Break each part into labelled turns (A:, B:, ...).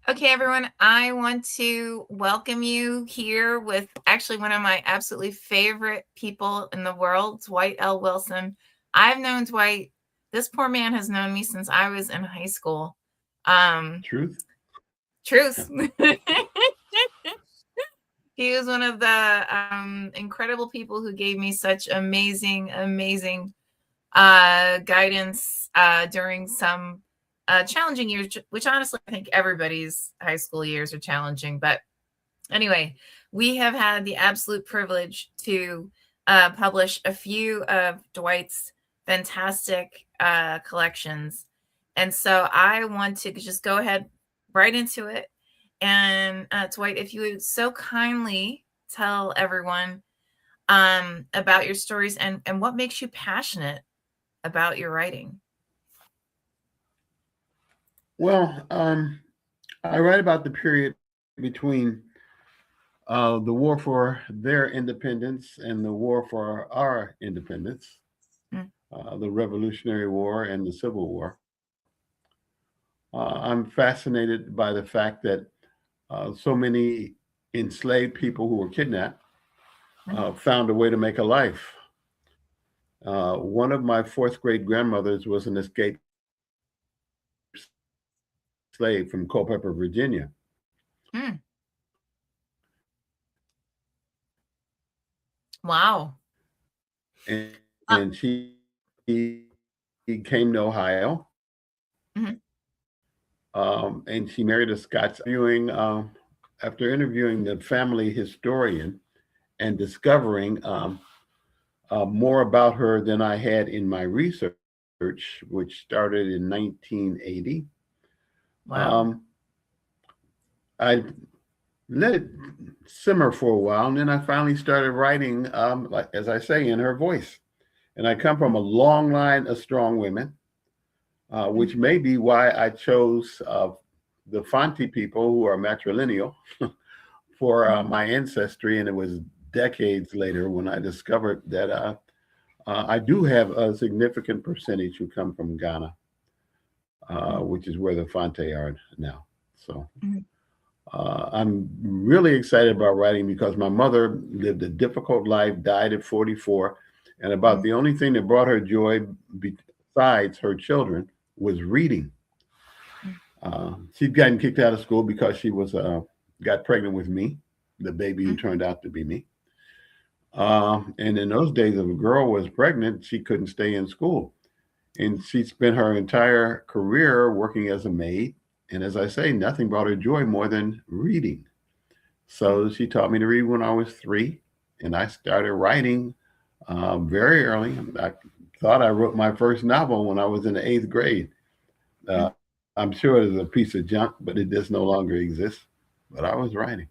A: Okay, everyone, I want to welcome you here with actually one of my absolutely favorite people in the world, Dwight L. Wilson. I've known Dwight. This poor man has known me since I was in high school.
B: Truth?
A: Truth. He was one of the incredible people who gave me such amazing guidance during some challenging years, which honestly I think everybody's high school years are challenging. But anyway, we have had the absolute privilege to publish a few of Dwight's fantastic collections. And so I want to just go ahead right into it. And Dwight, if you would so kindly tell everyone about your stories and what makes you passionate about your writing.
B: Well, I write about the period between the war for their independence and the war for our independence,
A: Mm,
B: the Revolutionary War and the Civil War. I'm fascinated by the fact that so many enslaved people who were kidnapped
A: mm,
B: found a way to make a life. One of my fourth grade grandmothers was an escaped slave from Culpeper, Virginia.
A: mm. Wow.
B: And
A: Uh,
B: she came to Ohio,
A: mhm,
B: and she married a Scotch. After interviewing the family historian and discovering more about her than I had in my research, which started in 1980,
A: wow.
B: um, I let it simmer for a while, and then I finally started writing, like as I say, in her voice. And I come from
A: Mm,
B: a long line of strong women,
A: mm,
B: which may be why I chose the Fanti people who are matrilineal for
A: mm,
B: my ancestry. And it was decades later when I discovered that I do have a significant percentage who come from Ghana,
A: mm,
B: which is where the Fante are now. So
A: mm,
B: I'm really excited about writing because my mother lived a difficult life, died at 44, and about
A: mm,
B: the only thing that brought her joy besides her children was reading.
A: mm,
B: She'd gotten kicked out of school because she was got pregnant with me, the baby who
A: mm,
B: turned out to be me. And in those days, if a girl was pregnant, she couldn't stay in school. And she spent her entire career working as a maid. And as I say, nothing brought her joy more than reading.
A: mm.
B: So she taught me to read when I was 3, and I started writing very early. I thought I wrote my first novel when I was in the 8th grade. I'm sure it is a piece of junk, but it just no longer exists. But I was writing.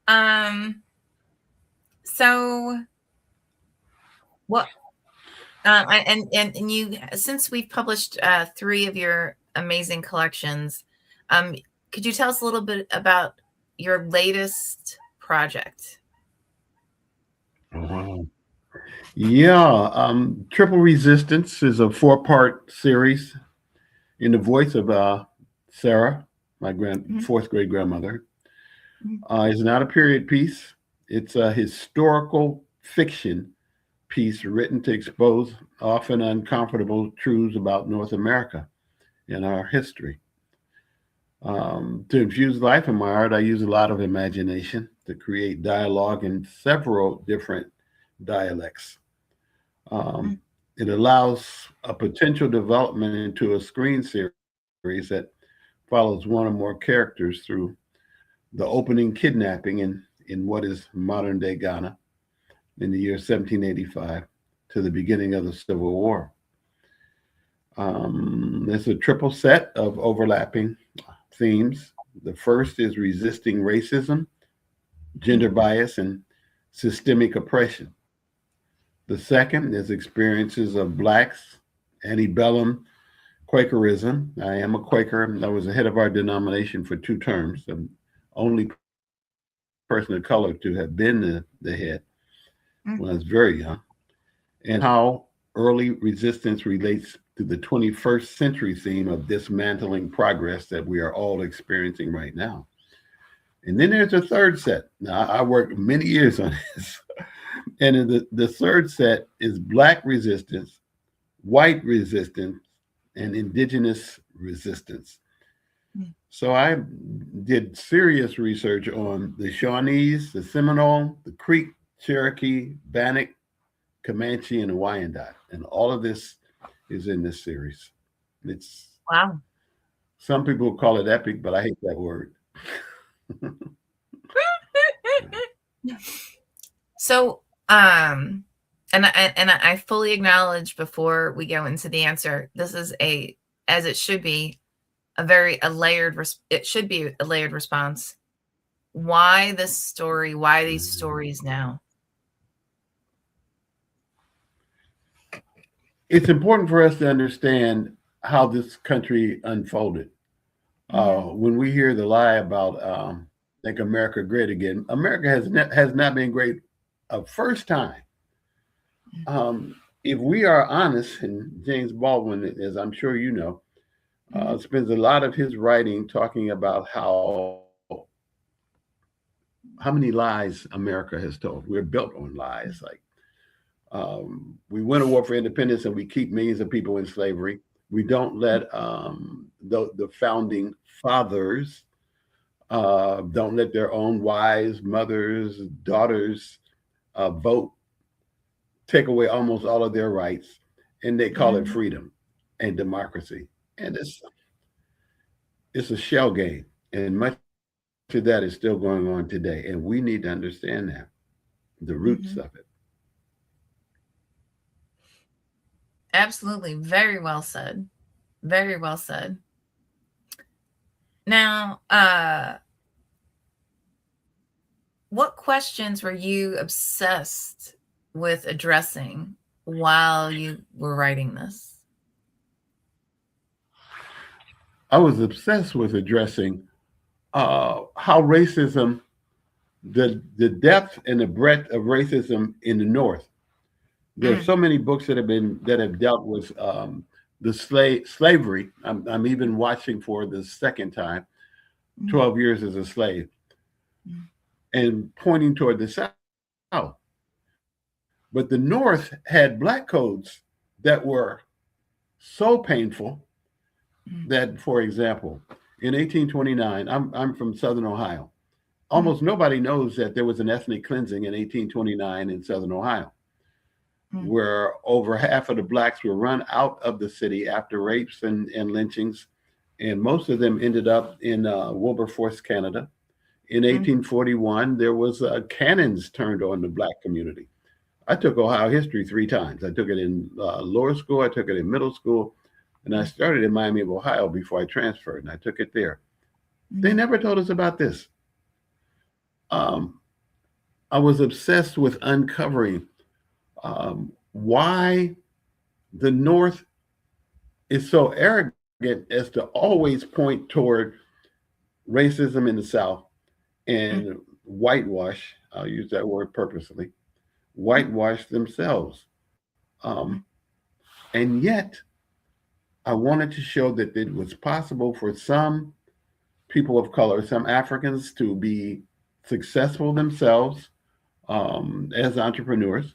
A: Um, so what and you since we've published three of your amazing collections, um, could you tell us a little bit about your latest project?
B: Wow. Yeah, Triple Resistance is a 4-part series in the voice of Sarah, my
A: Mhm,
B: fourth grade grandmother.
A: mhm,
B: It's not a period piece. It's a historical fiction piece written to expose often uncomfortable truths about North America and our history. To infuse life in my art, I use a lot of imagination to create dialogue in several different dialects.
A: mm,
B: Um, it allows a potential development into a screen series that follows one or more characters through the opening kidnapping in what is modern day Ghana in the year 1785 to the beginning of the Civil War. There's a triple set of overlapping themes. The first is resisting racism,
A: mm,
B: gender bias, and systemic oppression. The second is experiences of blacks, antebellum Quakerism. I am a Quaker. I was the head of our denomination for 2 terms, the only person of color to have been the head when I was very young, and how early resistance relates to the 21st century theme of dismantling progress that we are all experiencing right now. And then there's a third set. Now, I worked many years on this. And in the third set is Black resistance, white resistance, and indigenous resistance. So I did serious research on the Shawnees, the Seminole, the Creek, Cherokee, Bannock, Comanche, and the Wyandot. And all of this is in this series. It's
A: Wow.
B: some people call it epic, but I hate that word.
A: So, and I fully acknowledge before we go into the answer, this is as it should be, a layered. It should be a layered response. Why this story? Why these stories now?
B: It's important for us to understand how this country unfolded. When we hear the lie about make America great again, America has not been great a first time. If we are honest, and James Baldwin, as I'm sure you know, spends a lot of his writing talking about how many lies America has told. We're built on lies. Like we win a war for independence and we keep millions of people in slavery. We don't let the founding fathers don't let their own wives, mothers, daughters vote, take away almost all of their rights, and they call it freedom and democracy. And it's a shell game, and much of that is still going on today. And we need to understand that the roots of it.
A: Absolutely. Very well said. Very well said. Now, what questions were you obsessed with addressing while you were writing this?
B: I was obsessed with addressing how racism, the depth and the breadth of racism in the North. There are so many books that have dealt with the slavery. I'm even watching for the second time, 12 years as a slave, and pointing toward the South. But the North had black codes that were so painful that, for example, in 1829, I'm from Southern Ohio. Almost nobody knows that there was an ethnic cleansing in 1829 in Southern Ohio, where over half of the blacks were run out of the city after rapes and lynchings, and most of them ended up in Wilberforce, Canada. In 1841, there was cannons turned on the black community. I took Ohio history 3 times. I took it in lower school, I took it in middle school, and I started in Miami of Ohio before I transferred, and I took it there. They never told us about this. I was obsessed with uncovering why the North is so arrogant as to always point toward racism in the South and whitewash, I'll use that word purposely, whitewash themselves. And yet, I wanted to show that it was possible for some people of color, some Africans, to be successful themselves as entrepreneurs,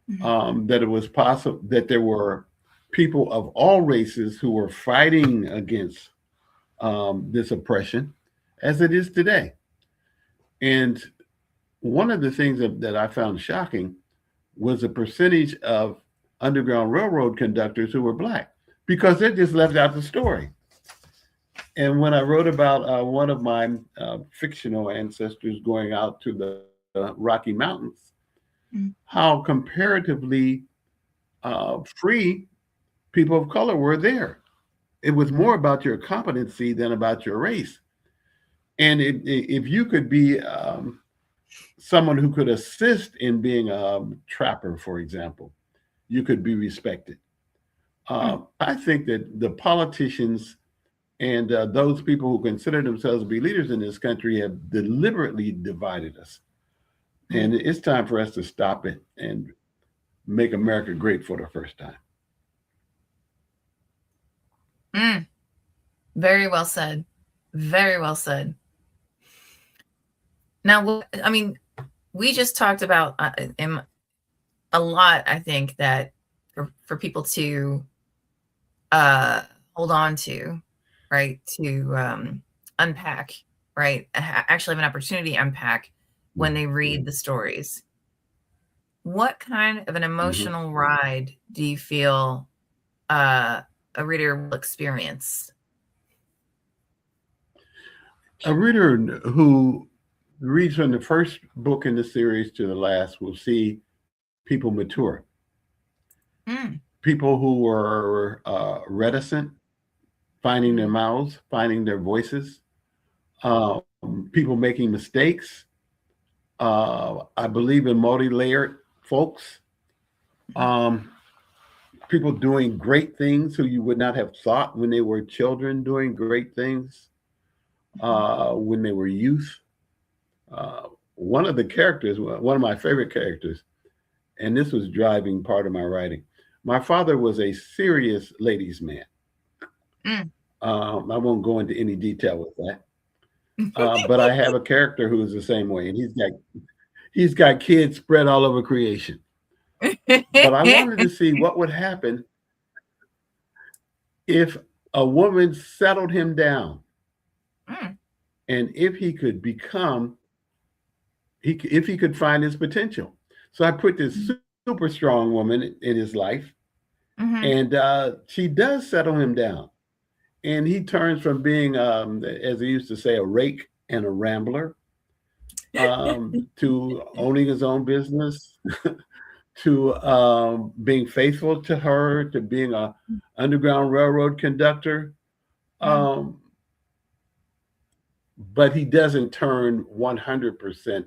B: that it was possible that there were people of all races who were fighting against this oppression as it is today. And one of the things that I found shocking was the percentage of Underground Railroad conductors who were black, because they just left out the story. And when I wrote about one of my fictional ancestors going out to the Rocky Mountains, how comparatively free people of color were there. It was more about your competency than about your race. And if you could be someone who could assist in being a trapper, for example, you could be respected. I think that the politicians and those people who consider themselves to be leaders in this country have deliberately divided us. And it's time for us to stop it and make America great for the first time.
A: Mm, very well said. Very well said. Now, I mean, we just talked about a lot, I think, that for people to uh, hold on to, right? To unpack, right? Actually have an opportunity to unpack when they read the stories. What kind of an
B: Mm-hmm.
A: emotional ride do you feel uh, a reader will experience?
B: A reader who reads from the first book in the series to the last will see people mature,
A: Mm,
B: people who were reticent, finding their
A: mm,
B: mouths, finding their voices, people making mistakes. I believe in multi-layered folks,
A: mm,
B: um, people doing great things who you would not have thought when they were children doing great things,
A: mm,
B: when they were youth. Uh, one of the characters, one of my favorite characters, and this was driving part of my writing. My father was a serious ladies' man.
A: mm.
B: I won't go into any detail with that, but I have a character who is the same way, and he's got kids spread all over creation. But I wanted to see what would happen if a woman settled him down,
A: Mm,
B: and if he could become, if he could find his potential. So I put this
A: mm,
B: super strong woman in his life,
A: mhm.
B: and she does settle him down, and he turns from being, as they used to say, a rake and a rambler, to owning his own business, to being faithful to her, to being a underground railroad conductor.
A: Mm,
B: Um, but he doesn't turn 100%,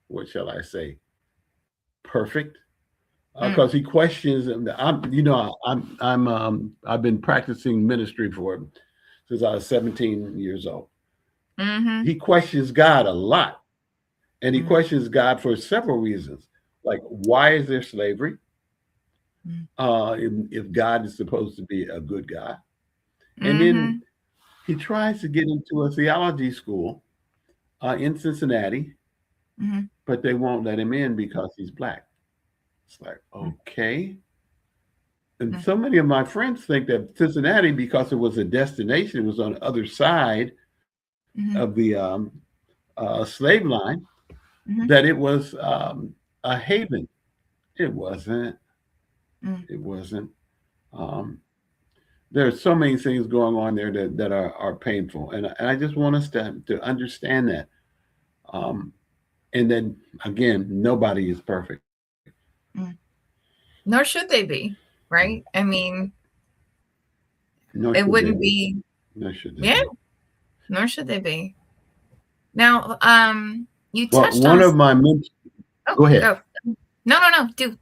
B: what shall I say, perfect,
A: mm,
B: because he questions. I've been practicing ministry for since I was 17 years old.
A: mhm,
B: He questions God a lot, and he
A: mm,
B: questions God for several reasons. Like, why is there slavery?
A: mm,
B: If God is supposed to be a good God, and then
A: mhm,
B: he tries to get into a theology school in Cincinnati,
A: mhm,
B: but they won't let him in because he's black. It's like,
A: mm,
B: okay. And
A: mm,
B: so many of my friends think that Cincinnati, because it was a destination, it was on the other side
A: mhm,
B: of the slave line,
A: mhm,
B: that it was a haven. It wasn't.
A: mm.
B: It wasn't. Um, there are so many things going on there that are painful. And I just want us to understand that. Um, and then again, nobody is perfect.
A: Mm. Nor should they be, right? I mean,
B: Nor
A: it
B: should they
A: wouldn't
B: be.
A: be,
B: Nor should they
A: yeah,
B: be.
A: nor should they be. Now, you
B: Well,
A: touched
B: one
A: on,
B: of my mentors,
A: oh,
B: go ahead.
A: go. No, no, no, do.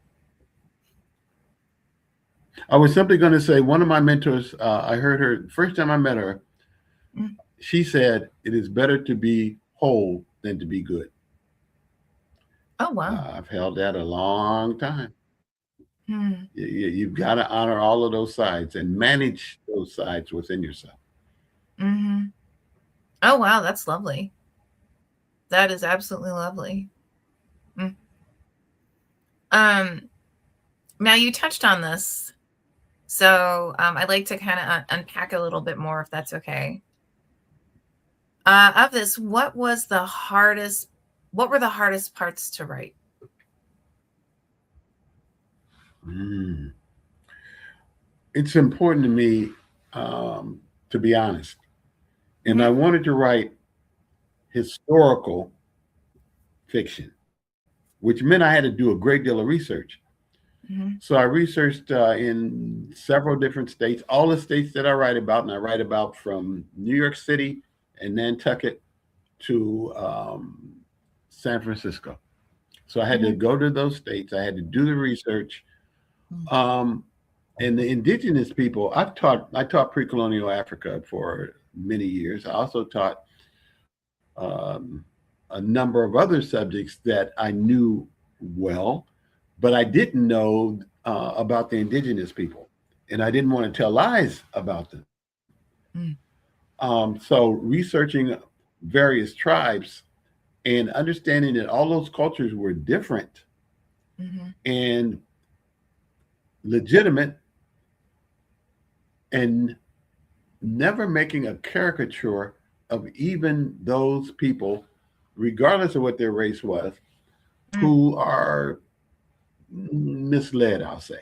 B: I was simply going to say one of my mentors, I heard her first time I met her.
A: Mm.
B: She said, "It is better to be whole than to be good."
A: Oh, wow.
B: I've held that a long time.
A: Mm,
B: You've got to honor all of those sides and manage those sides within yourself.
A: mhm. Oh, wow, that's lovely. That is absolutely lovely. Mm. Um, Now you touched on this, so I'd like to kind of unpack a little bit more, if that's okay. Of this, what was the hardest? What were the hardest parts to write?
B: Mm. It's important to me, to be honest. And I
A: Hmm.
B: wanted to write historical fiction, which meant I had to do a great deal of research.
A: Hmm.
B: So I researched in several different states, all the states that I write about, and I write about from New York City and Nantucket to San Francisco. So I had to
A: Hmm.
B: go to those states. I had to do the research. Um, and the indigenous people, I taught pre-colonial Africa for many years. I also taught um, a number of other subjects that I knew well, but I didn't know about the indigenous people, and I didn't want to tell lies about them.
A: Mm,
B: So researching various tribes and understanding that all those cultures were different
A: mm-hmm,
B: and legitimate, and never making a caricature of even those people, regardless of what their race was,
A: mm,
B: who are misled, I'll say,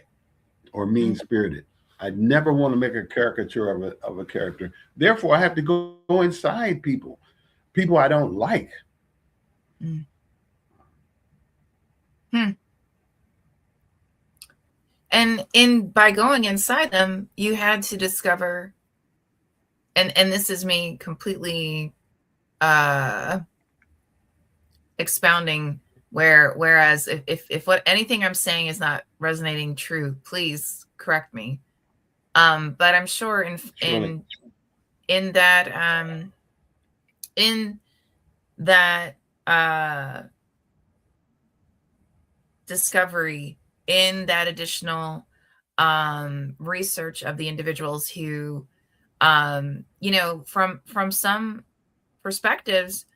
B: or mean
A: mm,
B: spirited. I never want to make a caricature of a character. Therefore, I have to go inside people I don't like.
A: mm. Hmm. And in by going inside them, you had to discover, and this is me completely uh expounding, whereas if what anything I'm saying is not resonating true, please correct me. But I'm sure
B: Surely.
A: in that in that uh discovery, in that additional research of the individuals who, from some perspectives,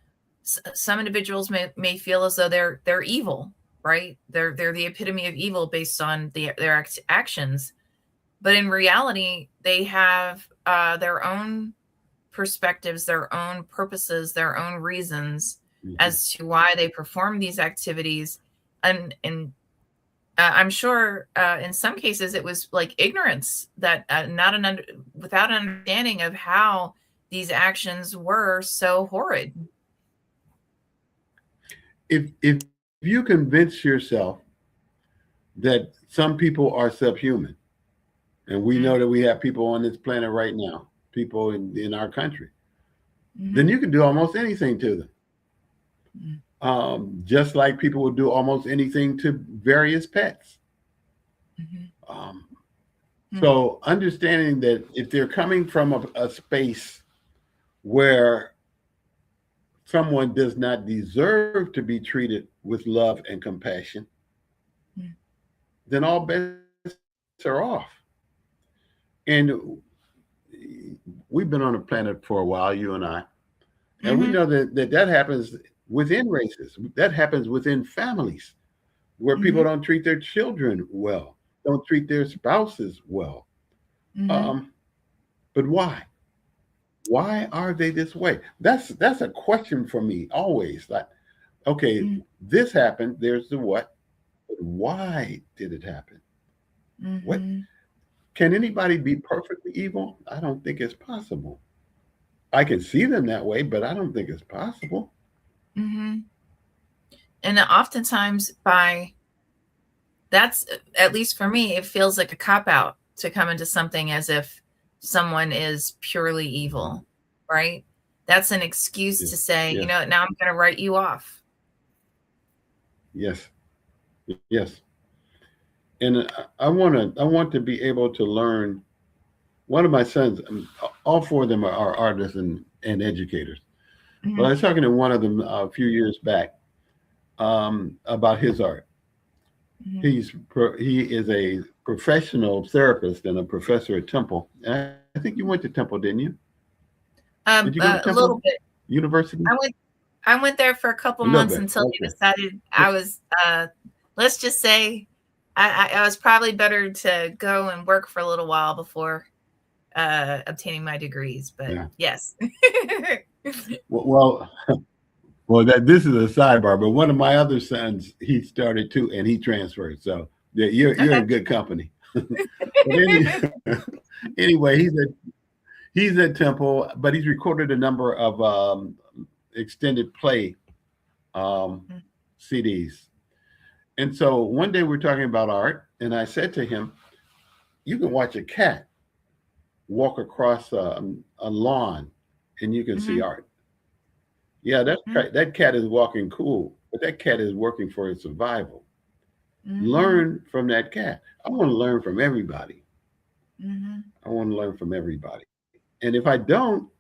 A: some individuals may feel as though they're evil, right? They're the epitome of evil based on their actions, but in reality, they have their own perspectives, their own purposes, their own reasons
B: Mhm.
A: as to why they perform these activities, and I'm sure in some cases it was like ignorance, that not without an understanding of how these actions were so horrid.
B: If you convince yourself that some people are subhuman, and we know
A: Mm,
B: that we have people on this planet right now, people in our country, then
A: mhm,
B: you can do almost anything to them.
A: mm,
B: Just like people would do almost anything to various pets.
A: mhm,
B: Um,
A: mm,
B: so understanding that if they're coming from a space where someone does not deserve to be treated with love and compassion,
A: mm,
B: then all bets are off. And we've been on the planet for a while, you and I, and we know
A: mhm,
B: that happens within races, that happens within families, where people
A: mhm,
B: don't treat their children well, don't treat their spouses well.
A: mhm,
B: Um, but why? Why are they this way? That's a question for me always. Like, okay,
A: mm,
B: this happened. There's the what, but why did it happen? What
A: mhm,
B: can anybody be perfectly evil? I don't think it's possible. I can see them that way, but I don't think it's possible.
A: mhm. And oftentimes, by that's, at least for me, it feels like a cop out to come into something as if someone is purely
B: Mhm.
A: evil, right? That's an excuse
B: Yes,
A: to say,
B: yes,
A: now I'm going to write you off.
B: yes, yes. And I want to be able to learn. One of my sons, all four of them are artists and educators. But I
A: Mhm,
B: was talking to one of them a few years back about his art.
A: mhm.
B: He is a professional therapist and a professor at Temple. And I think you went to Temple, didn't you? Did you go to
A: A
B: Temple
A: little bit.
B: University?
A: I went I went there for a
B: A
A: couple
B: little
A: months
B: bit.
A: until they
B: Okay.
A: decided I was, let's just say, I was probably better to go and work for a little while before obtaining my degrees. But
B: Yeah.
A: yes.
B: Well, well, that this is a sidebar, but one of my other sons, he started too, and he transferred. So yeah, you're
A: Okay.
B: in good company. But anyway, he's at Temple, but he's recorded a number of extended play um,
A: Mm,
B: CDs. And so one day we're talking about art, and I said to him, "You can watch a cat walk across a lawn, and you can see
A: mhm,
B: art. Yeah,
A: mhm,
B: that cat is walking cool, but that cat is working for its survival.
A: mhm,
B: Learn from that cat. I want to learn from everybody.
A: mhm,
B: I want to learn from everybody. And if I don't,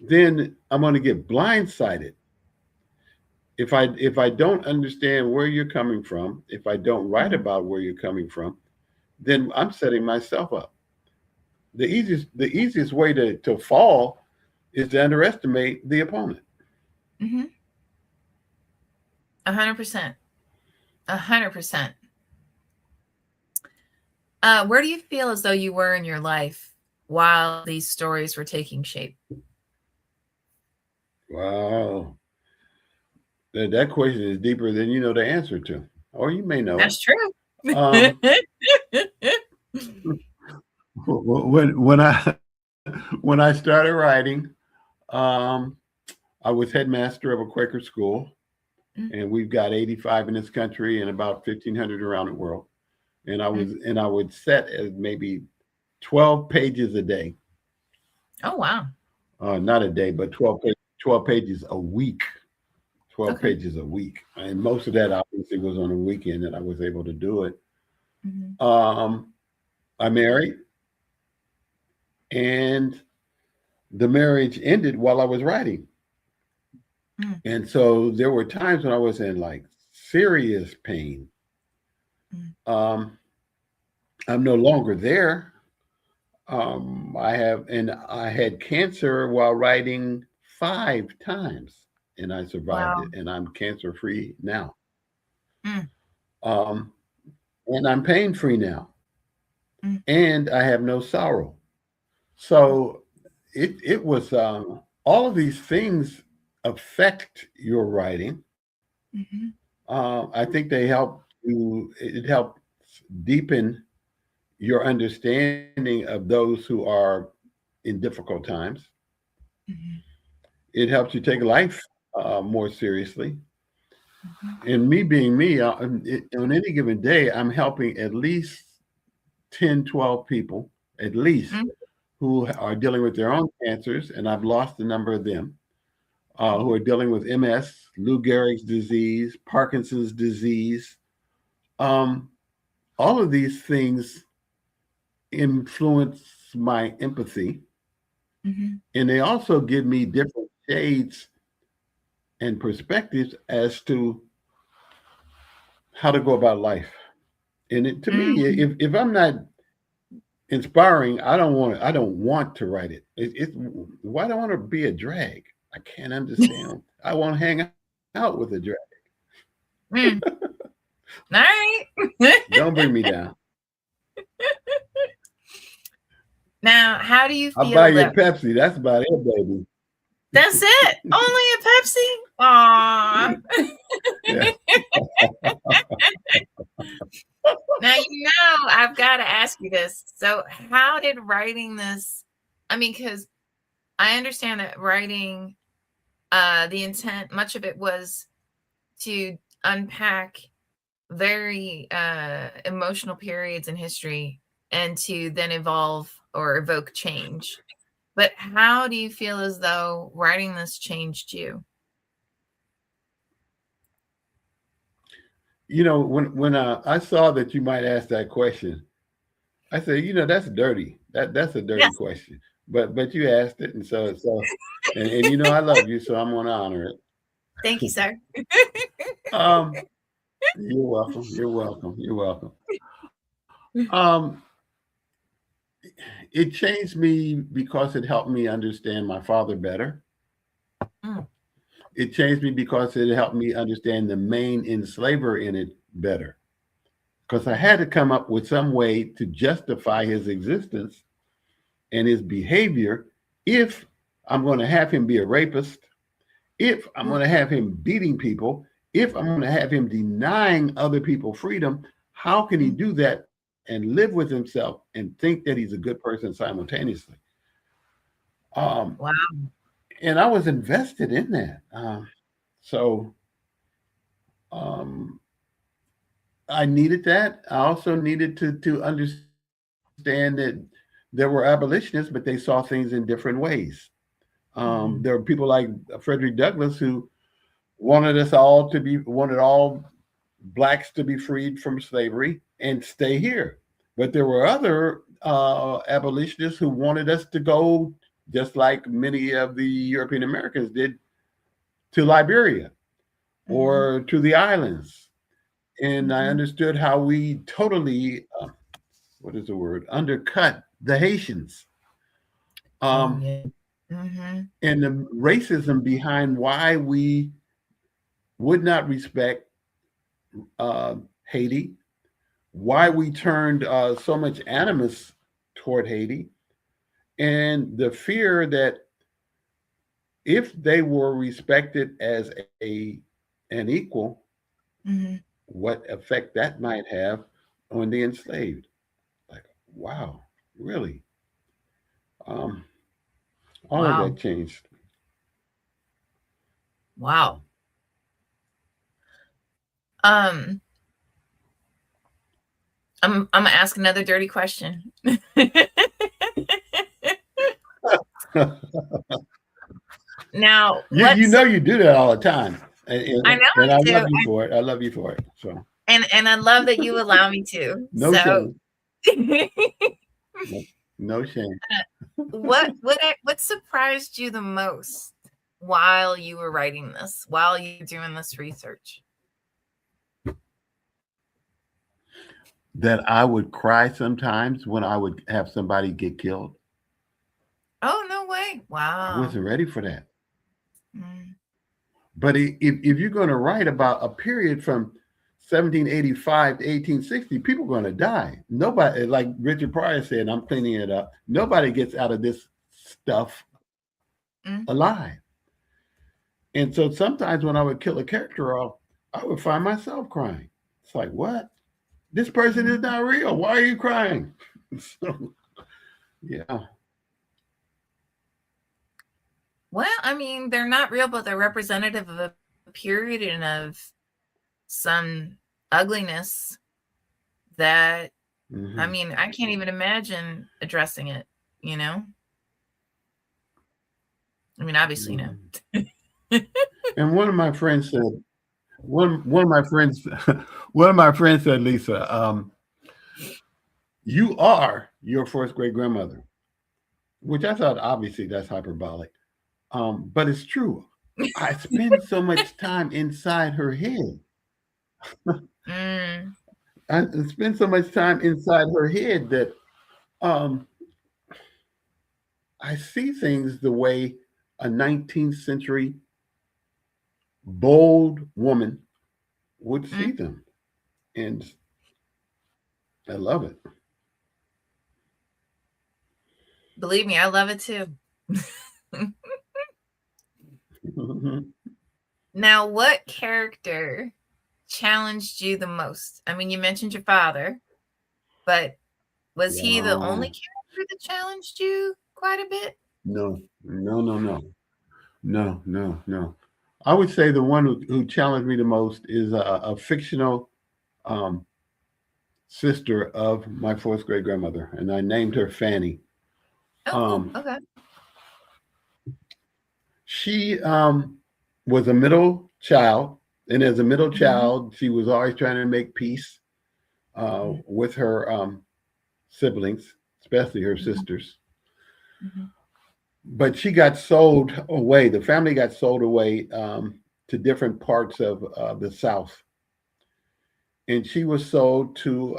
B: then I'm going to get blindsided. If I don't understand where you're coming from, if I don't write
A: mhm,
B: about where you're coming from, then I'm setting myself up. the easiest way to fall is to underestimate the opponent.
A: Mm-hmm. 100%. 100%. Where do you feel as though you were in your life while these stories were taking shape?
B: Wow, that question is deeper than you know the answer to, or you may know it.
A: That's true.
B: Um, when I when I started writing, um, I was headmaster of a Quaker school,
A: Mm,
B: and we've got 85 in this country and about 1,500 around the world. And
A: mm.
B: I would set as maybe 12 pages a day,
A: Oh, wow.
B: not a day, but 12 pages a week. 12
A: Okay.
B: pages a week, and most of that obviously was on a weekend that I was able to do it.
A: Mm-hmm.
B: Um, I married, and the marriage ended while I was writing.
A: Mm,
B: And so there were times when I was in like serious pain.
A: mm.
B: Um, I'm no longer there. I had cancer while writing 5 times, and I survived it,
A: Wow.
B: and I'm cancer free now.
A: Mm,
B: Um, and I'm pain free now,
A: mm,
B: and I have no sorrow.
A: mm,
B: So it was all of these things affect your writing.
A: mhm,
B: I think they help you. It helps deepen your understanding of those who are in difficult times.
A: mhm,
B: It helps you take life more seriously.
A: mhm,
B: And me being me, on any given day, I'm helping at least 10, 12 people, at least,
A: mm,
B: who are dealing with their own cancers, and I've lost a number of them, who
A: mhm,
B: are dealing with MS, Lou Gehrig's disease, Parkinson's disease. Um, all of these things influence my empathy,
A: mhm,
B: and they also give me different shades and perspectives as to how to go about life. And to me,
A: mm.
B: if I'm not inspiring, I don't want to write it. Why do I want to be a drag? I can't understand. I want to hang out with a drag.
A: Mm. All right.
B: Don't bring me down.
A: Now, how do you
B: I'll buy
A: feel
B: you a
A: that
B: Pepsi. That's about it, baby.
A: that's it? Only a Pepsi? Aw.
B: Yeah.
A: Now, I've got to ask you this. So, how did writing this, I mean, because I understand that writing, the intent, much of it was to unpack very emotional periods in history and to then evolve or evoke change. But how do you feel as though writing this changed you?
B: I saw that you might ask that question, I said, that's dirty. That's a dirty
A: Yes.
B: question. But you asked it, and and I love you, so I'm going to honor it.
A: Thank you, sir.
B: Um, you're welcome. You're welcome. You're welcome. Um, it changed me because it helped me understand my father better.
A: Mm,
B: It changed me because it helped me understand the main enslaver in it better. Because I had to come up with some way to justify his existence and his behavior if I'm going to have him be a rapist, if I'm
A: mm,
B: going to have him beating people, if I'm going to have him denying other people freedom. How can he
A: mm.
B: do that and live with himself and think that he's a good person simultaneously? Um,
A: Wow.
B: and I was invested in that. So um, I needed that. I also needed to understand that there were abolitionists, but they saw things in different ways. There were
A: Mhm,
B: people like Frederick Douglass who wanted all blacks to be freed from slavery and stay here. But there were other abolitionists who wanted us to go, just like many of the European Americans did, to Liberia
A: mhm,
B: or to the islands. And I
A: mhm,
B: understood how we totally, what is the word, undercut the Haitians,
A: Oh
B: um,
A: yeah. Mm-hmm.
B: and the racism behind why we would not respect uh, Haiti, why we turned so much animus toward Haiti, and the fear that if they were respected as an equal,
A: Mm-hmm.
B: what effect that might have on the enslaved. Like, wow, really? Um, all of
A: Wow.
B: that changed. So,
A: Wow. Um, I'm gonna ask another dirty question. Now,
B: you
A: what's
B: know you do that all the time, and,
A: I
B: and
A: know
B: and I
A: I
B: love
A: do,
B: you for it. I love you for it. So
A: and I love that you allow me to.
B: no
A: So,
B: shame, no, no shame.
A: what surprised you the most while you were writing this, while you were doing this research?
B: That I would cry sometimes when I would have somebody get killed.
A: Oh, no way.
B: I
A: Wow.
B: wasn't ready for that.
A: Mm,
B: But if you're going to write about a period from 1785 to 1860, people are going to die. Nobody, like Richard Pryor said, and I'm cleaning it up, nobody gets out of this stuff
A: mm,
B: alive. And so sometimes when I would kill a character off, I would find myself crying. It's like, what? This person is
A: mm.
B: not real. Why are you crying? So, yeah.
A: Well, I mean, they're not real, but they're representative of a period and of some ugliness that, I
B: Hmm.
A: mean, I can't even imagine addressing it, you know? I mean, obviously, you
B: Hmm.
A: know.
B: And one of my friends said, one of my friends, one of my friends said, Lisa, you are your first great grandmother, which I thought obviously that's hyperbolic, but it's true. I spend so much time inside her head.
A: Mm,
B: I spend so much time inside her head that um, I see things the way a 19th century bold woman would see
A: mm.
B: them. And I love it.
A: Believe me, I love it too. Now, what character challenged you the most? I mean, you mentioned your father, but was he the only
B: Wow.
A: character that challenged you quite a bit?
B: No, no, no, no, no, no, no. I would say the one who challenged me the most is a fictional um, sister of my fourth great grandmother, and I named her Fanny.
A: Oh, cool.
B: Um,
A: Okay.
B: she was a middle child, and as a middle
A: Mhm,
B: child, she was always trying to make peace
A: mhm,
B: with her siblings, especially her
A: mhm,
B: sisters.
A: mhm,
B: But she got sold away. The family got sold away to different parts of the South, and she was sold to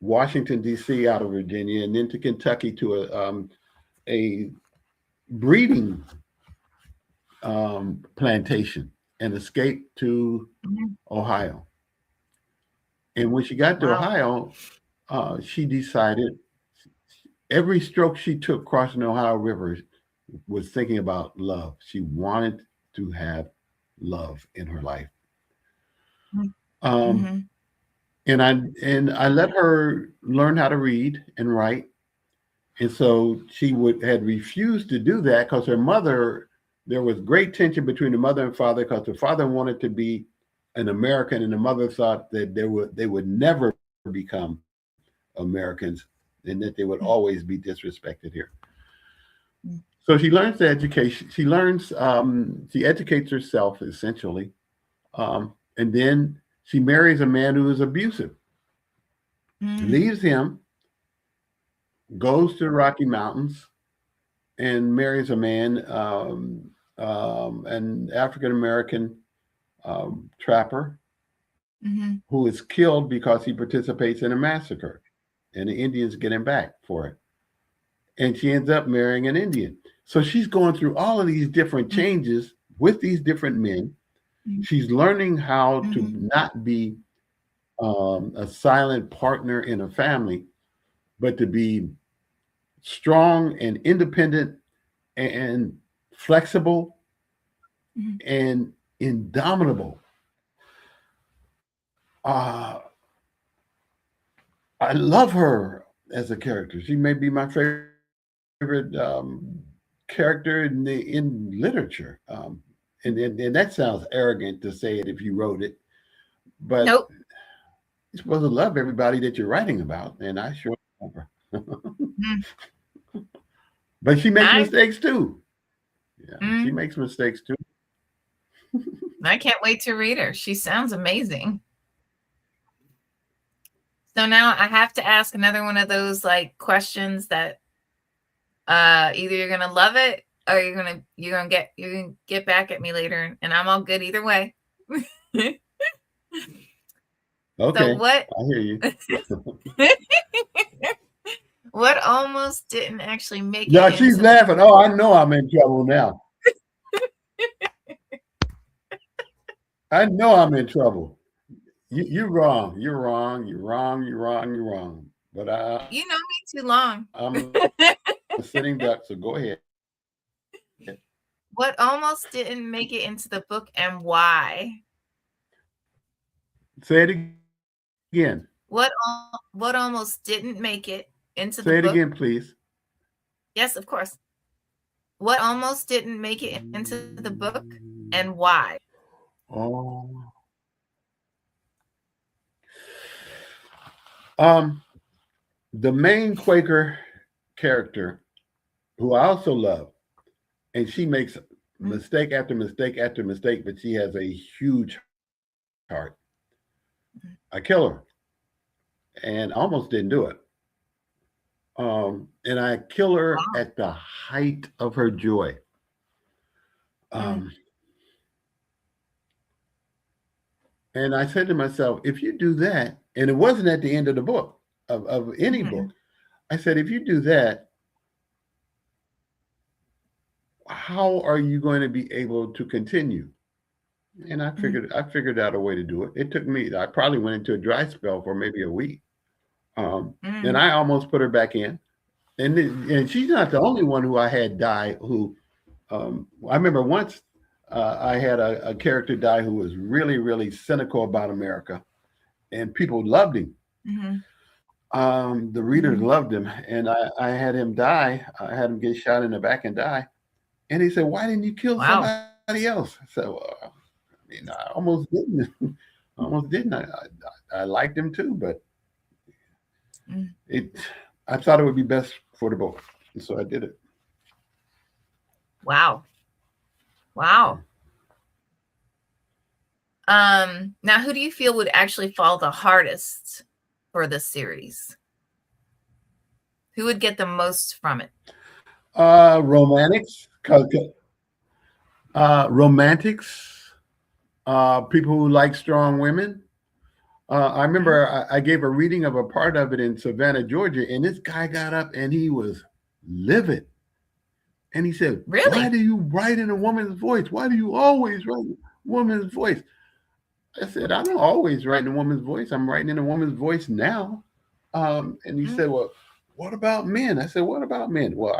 B: Washington D.C. out of Virginia, and then to Kentucky to a breeding plantation, and escaped to
A: mhm.
B: Ohio. And when she got to
A: Wow.
B: Ohio, she decided every stroke she took crossing the Ohio River was thinking about love. She wanted to have love in her life.
A: Mm,
B: Um,
A: mhm,
B: and I let her learn how to read and write. And so she would had refused to do that because her mother, there was great tension between the mother and father because the father wanted to be an American and the mother thought that they would never become Americans and that they would always be disrespected here.
A: mm,
B: So she learns the education. She educates herself essentially, and then she marries a man who is abusive,
A: mm,
B: leaves him, goes to the Rocky Mountains, and marries a man, an African American trapper
A: mhm,
B: who is killed because he participates in a massacre. and the Indians get him back for it. And she ends up marrying an Indian. So she's going through all of these different
A: Mm,
B: changes with these different men.
A: mm,
B: She's learning how to
A: mhm,
B: not be a silent partner in a family, but to be strong and independent and flexible
A: mhm.
B: and indomitable. Uh, I love her as a character. She may be my favorite character in literature. And that sounds arrogant to say it if you wrote it, but
A: Nope.
B: you're supposed to love everybody that you're writing about, and I sure love her.
A: Mm,
B: But she makes
A: I
B: mistakes too. Yeah, she
A: mm,
B: makes mistakes too.
A: I can't wait to read her. She sounds amazing. So now I have to ask another one of those like questions that either you're gonna love it or you're gonna get back at me later, and I'm all good either way. So
B: Okay,
A: what
B: I hear you.
A: what almost didn't actually make it
B: Yeah, she's
A: into the
B: laughing. Oh, I know I'm in trouble now. I know I'm in trouble. You're wrong. You're wrong. You're wrong. You're wrong. You're wrong. But
A: you know me too long.
B: I'm a sitting duck, so go ahead.
A: What almost didn't make it into the book and why?
B: Say it again.
A: What almost didn't make it into
B: Say
A: the
B: it again,
A: book?
B: please.
A: Yes, of course. What almost didn't make it into the book and why?
B: Oh, um, the main Quaker character, who I also love, and she makes
A: Mm,
B: mistake after mistake after mistake, but she has a huge heart. I kill her, and I almost didn't do it. And I kill her
A: wow.
B: at the height of her joy.
A: Mm,
B: Um, and I said to myself, if you do that, and it wasn't at the end of the book, of any book,
A: mhm,
B: I said, if you do that, how are you going to be able to continue? And
A: mm,
B: I figured out a way to do it. It took me. I probably went into a dry spell for maybe a week, and
A: mm,
B: I almost put her back in. And she's not the only one who I had die. Who I remember once I had a character die who was really really cynical about America, and people loved him.
A: mhm,
B: The readers
A: mhm.
B: loved him, and I had him die. I had him get shot in the back and die. And he said, "Why didn't you kill
A: Wow.
B: somebody else?" I said, "Well, I mean, I almost didn't. I almost didn't. I liked him too, but
A: Mm,
B: it. I thought it would be best for the book, and so I did it."
A: wow. Wow. Now who do you feel would actually fall the hardest for this series? Who would get the most from it?
B: Romantics, romantics, people who like strong women. I
A: Mhm.
B: remember I gave a reading of a part of it in Savannah, Georgia, and this guy got up and he was livid. And he said, "Why
A: Really?
B: do you write in a woman's voice? Why do you always write in a woman's voice?" I said, "I don't always write in a woman's voice. I'm writing in a woman's voice now." And he
A: Mm,
B: said, "Well, what about men?" I said, "What about men?" Well,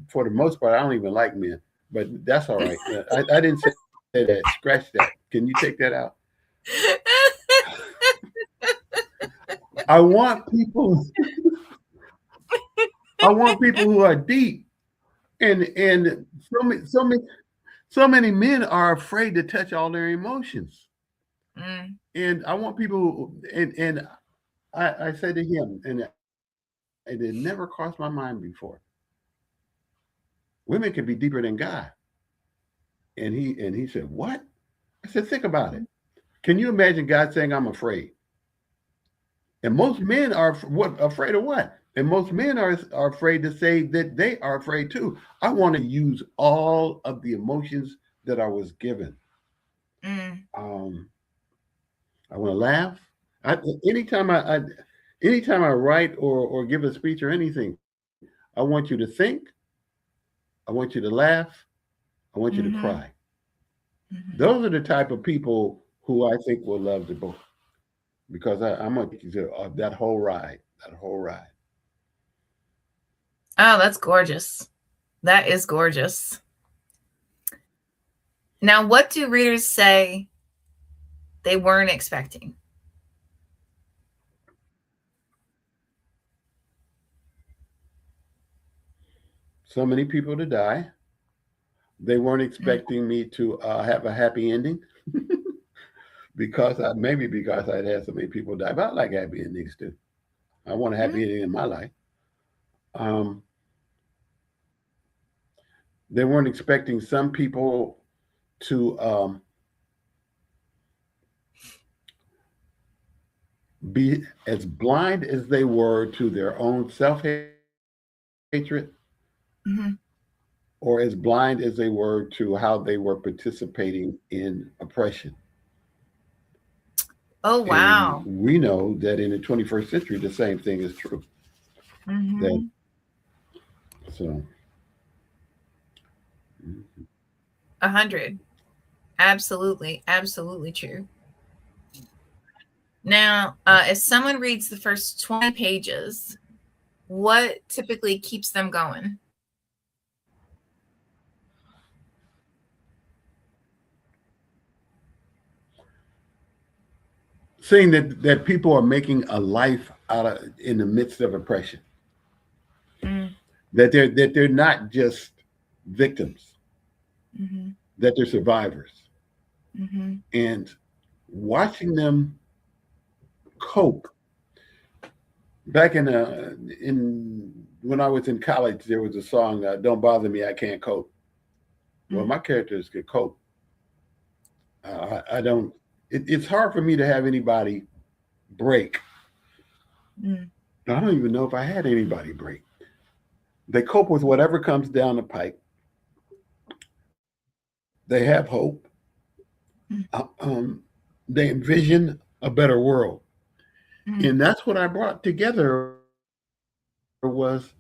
B: for the most part, I don't even like men, but that's all right. I didn't say that. Scratch that. Can you take that out? I want people. I want people who are deep, and so many men are afraid to touch all their emotions.
A: mm,
B: And I want people, and I said to him, and it never crossed my mind before. Women can be deeper than God. And he said, "What?" I said, "Think about it.
A: mm,
B: Can you imagine God saying I'm afraid?" And most men are what afraid of what? And most men are afraid to say that they are afraid too. I want to use all of the emotions that I was given.
A: mm,
B: Um, I want to laugh. I, anytime I Anytime I write or give a speech or anything, I want you to think, I want you to laugh, I want you to
A: Mm-hmm.
B: cry.
A: Mm-hmm.
B: Those are the type of people who I think will love the book because I'm going to take you to that whole ride, that whole ride.
A: Oh, that's gorgeous. That is gorgeous. Now, what do readers say they weren't expecting?
B: So many people to die. They weren't
A: Mm,
B: expecting me to have a happy ending maybe because I'd had so many people die. But I like happy endings too. I want a
A: mm,
B: happy ending in my life. Um, they weren't expecting some people to be as blind as they were to their own self hatred
A: mhm.
B: or as blind as they were to how they were participating in oppression.
A: Oh,
B: And
A: wow.
B: we know that in the 21st century, the same thing is true. That
A: Mhm.
B: so
A: 100. Absolutely. Absolutely true. Now, if someone reads the first 20 pages, what typically keeps them going?
B: seeing that people are making a life out of in the midst of oppression,
A: Mm,
B: that they're not just victims,
A: mhm,
B: that they're survivors,
A: mhm,
B: and watching them cope. Back in when I was in college, there was a song, "Don't Bother Me, I Can't Cope." Well,
A: mm,
B: my characters could cope. I don't. It's hard for me to have anybody break.
A: mm,
B: I don't even know if I had anybody break. They cope with whatever comes down the pike. They have hope.
A: mm,
B: They envision a better world,
A: mm,
B: and that's what I brought together was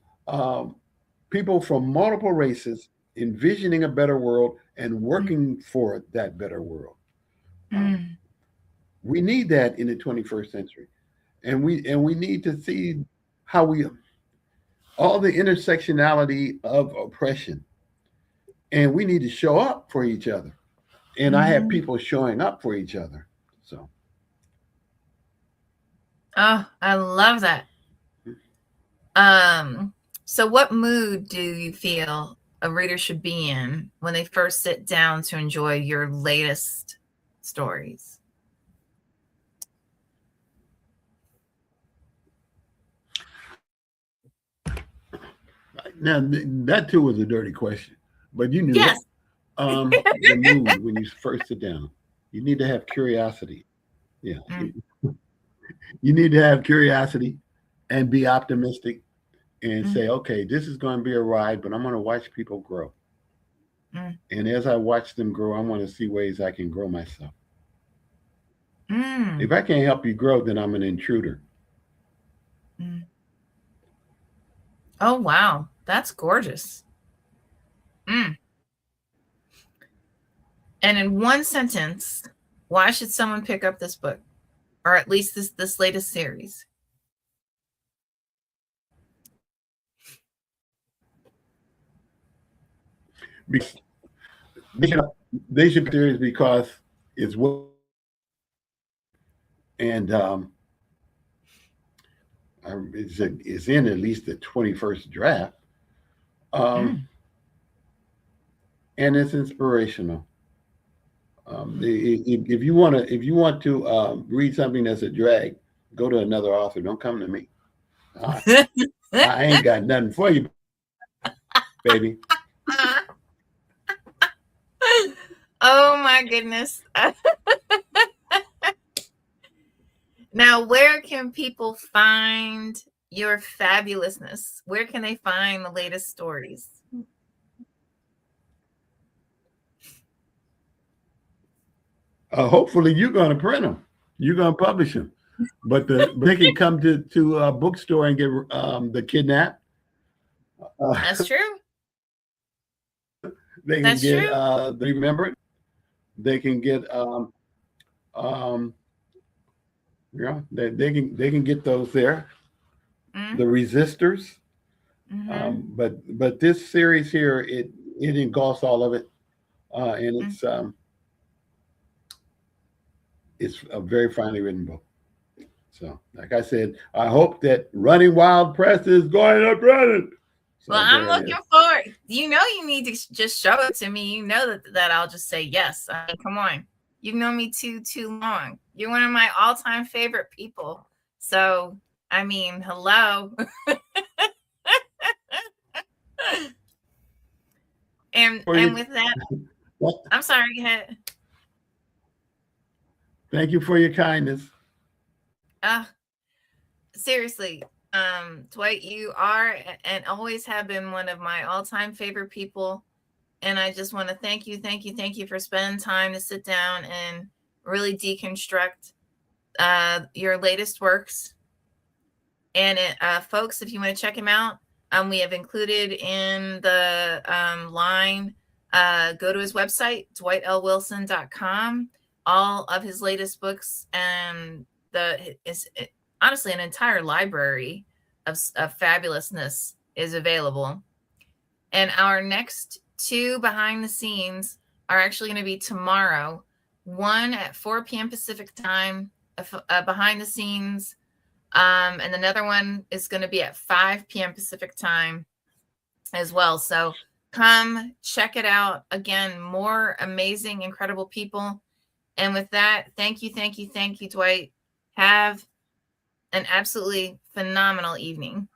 B: people from multiple races envisioning a better world and
A: mm,
B: working for that better world. Um,
A: mm,
B: we need that in the 21st century, and we need to see how we all the intersectionality of oppression, and we need to show up for each other. And I have
A: mhm.
B: people showing up for each other. So
A: Oh, I love that. Um, so what mood do you feel a reader should be in when they first sit down to enjoy your latest stories?
B: now that too was a dirty question, but you knew it.
A: Yes.
B: The mood when you first sit down, you need to have curiosity. Yeah,
A: Mm,
B: you need to have curiosity and be optimistic and
A: mm,
B: say, okay, this is going to be a ride, but I'm going to watch people grow.
A: mm,
B: And as I watch them grow, I want to see ways I can grow myself. If
A: mm,
B: I can't help you grow, then I'm an intruder.
A: mm. Oh, wow. That's gorgeous. Mm. And in one sentence, why should someone pick up this book, or at least this latest series?
B: Because they should, they should be serious because it's well written. And it's in at least the 21st draft. Um,
A: Mm,
B: and it's inspirational.
A: mm.
B: If you want to read something that's a drag, go to another author. Don't come to me. I, I ain't got nothing for you, baby.
A: Oh my goodness. Now, where can people find your fabulousness? Where can they find the latest stories?
B: Hopefully, you're going to print them. You're going to publish them. but they can come to a bookstore and get the kidnap.
A: That's
B: Uh,
A: true.
B: they can
A: That's
B: get
A: true.
B: the Remembered. They can get um, they can get those there.
A: Mm-hmm.
B: The Resistors.
A: Mm-hmm.
B: But this series here, it engulfs all of it, and it's a very finely written book. So, like I said, I hope that Running Wild Press is going to print it.
A: Well,
B: So
A: I'm
B: there it
A: looking
B: is.
A: forward. You need to just show it to me. You know that I'll just say yes. I mean, come on. You've known me too long. You're one of my all-time favorite people. So, I mean, hello.
B: For
A: And
B: your,
A: with that, I'm sorry, go ahead.
B: thank you for your kindness.
A: Uh, seriously, Dwight, you are and always have been one of my all-time favorite people. And I just want to thank you for spending time to sit down and really deconstruct your latest works. And folks, if you want to check him out, we have included in the line, go to his website, dwightlwilson.com. All of his latest books and honestly an entire library of fabulousness is available. And our next two behind the scenes are actually going to be tomorrow. One at 4 p.m. Pacific time, behind the scenes, and another one is going to be at 5 p.m. Pacific time as well. So come check it out. Again, more amazing, incredible people. And with that, thank you, Dwight. Have an absolutely phenomenal evening.